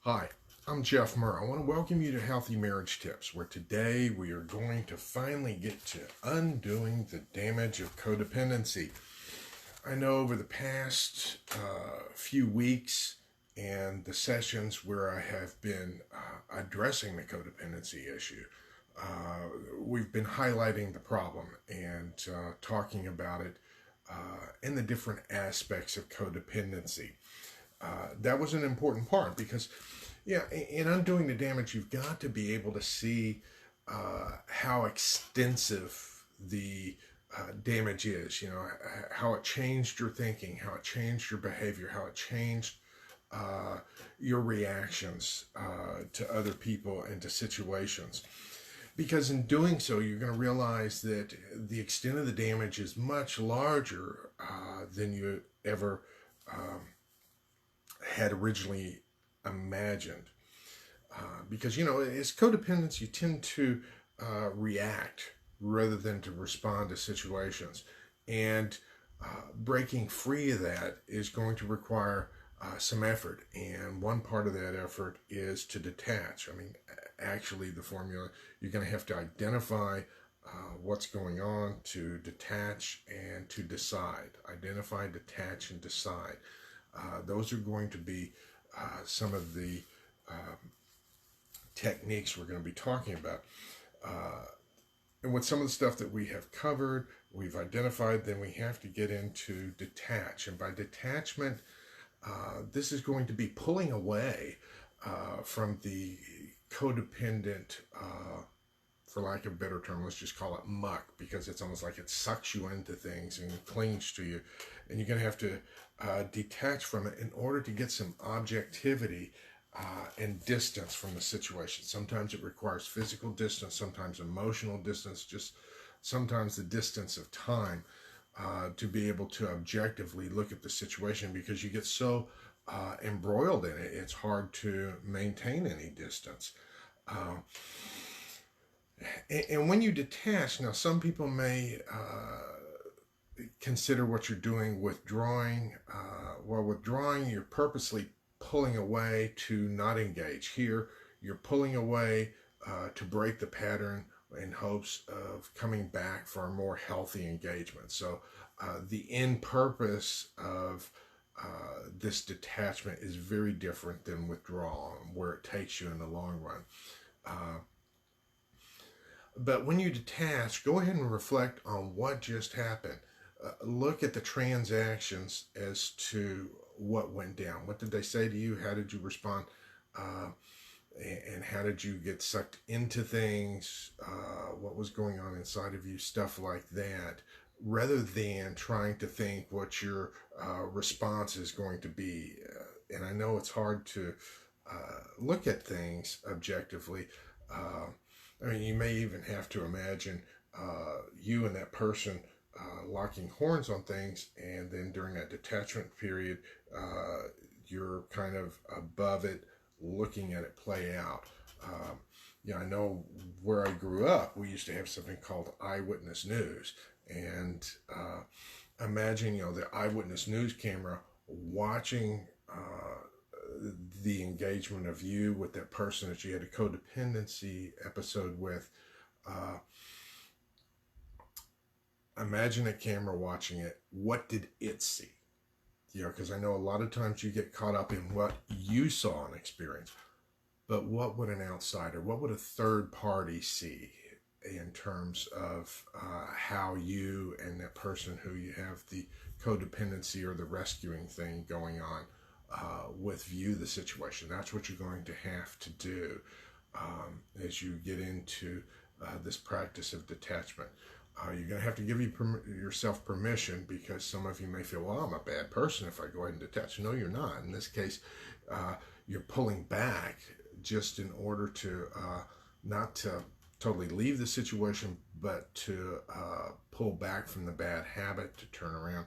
Hi, I'm Jeff Murr. I want to welcome you to Healthy Marriage Tips, where today we are going to finally get to undoing the damage of codependency. I know over the past few weeks and the sessions where I have been addressing the codependency issue, we've been highlighting the problem and talking about it and the different aspects of codependency. That was an important part because, yeah, in undoing the damage, you've got to be able to see how extensive the damage is. How it changed your thinking, how it changed your behavior, how it changed uh, your reactions to other people and to situations. Because in doing so, you're going to realize that the extent of the damage is much larger than you ever um, had originally imagined. Because, as codependents, you tend to react rather than to respond to situations. And breaking free of that is going to require some effort. And one part of that effort is to detach. I mean, actually, the formula, you're going to have to identify what's going on, to detach and to decide. Identify, detach, and decide. Those are going to be some of the techniques we're going to be talking about. Uh, and with some of the stuff that we have covered, we've identified, then we have to get into detach. And by detachment, this is going to be pulling away from the codependent, for lack of a better term, let's just call it muck, because it's almost like it sucks you into things and clings to you. And you're going to have to detach from it in order to get some objectivity and distance from the situation. Sometimes it requires physical distance, sometimes emotional distance, just sometimes the distance of time to be able to objectively look at the situation, because you get so embroiled in it, it's hard to maintain any distance. Uh, and when you detach, now some people may consider what you're doing withdrawing. Well, withdrawing, you're purposely pulling away to not engage. Here, you're pulling away to break the pattern in hopes of coming back for a more healthy engagement. So, the end purpose of this detachment is very different than withdrawal, where it takes you in the long run. Uh, but when you detach, go ahead and reflect on what just happened. Look at the transactions as to what went down. What did they say to you? How did you respond? Uh, and how did you get sucked into things? What was going on inside of you? Stuff like that. Rather than trying to think what your response is going to be. And I know it's hard to look at things objectively. I mean, you may even have to imagine you and that person locking horns on things, and then during that detachment period, you're kind of above it, looking at it play out. I know where I grew up, we used to have something called eyewitness news, and imagine, the eyewitness news camera watching the engagement of you with that person that you had a codependency episode with. Uh, Imagine a camera watching it. What did it see? Because I know a lot of times you get caught up in what you saw and experienced, but what would an outsider, what would a third party see in terms of how you and that person who you have the codependency or the rescuing thing going on with view the situation? That's what you're going to have to do as you get into this practice of detachment. You're going to have to give yourself permission, because some of you may feel, well, I'm a bad person if I go ahead and detach. No, you're not. In this case, you're pulling back just in order to not to totally leave the situation, but to pull back from the bad habit, to turn around,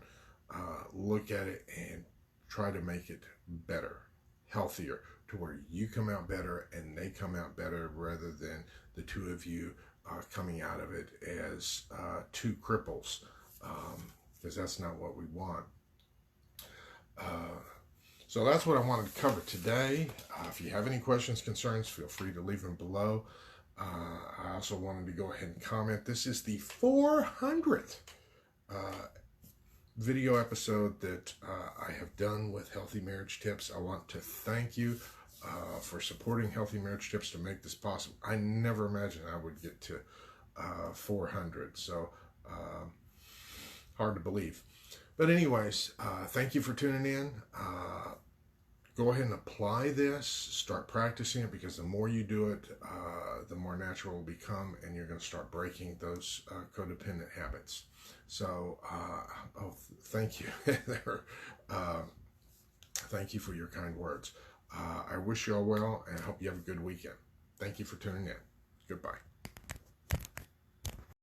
look at it, and try to make it better, healthier, to where you come out better and they come out better, rather than the two of you coming out of it as two cripples, because that's not what we want. Uh, So that's what I wanted to cover today. If you have any questions, concerns, feel free to leave them below. I also wanted to go ahead and comment. This is the 400th video episode that I have done with Healthy Marriage Tips. I want to thank you for supporting Healthy Marriage Tips to make this possible. I never imagined I would get to 400, so hard to believe. But anyways, thank you for tuning in. Go ahead and apply this. Start practicing it, because the more you do it, the more natural it will become, and you're going to start breaking those codependent habits. So, thank you. Thank you for your kind words. I wish you all well, and I hope you have a good weekend. Thank you for tuning in. Goodbye.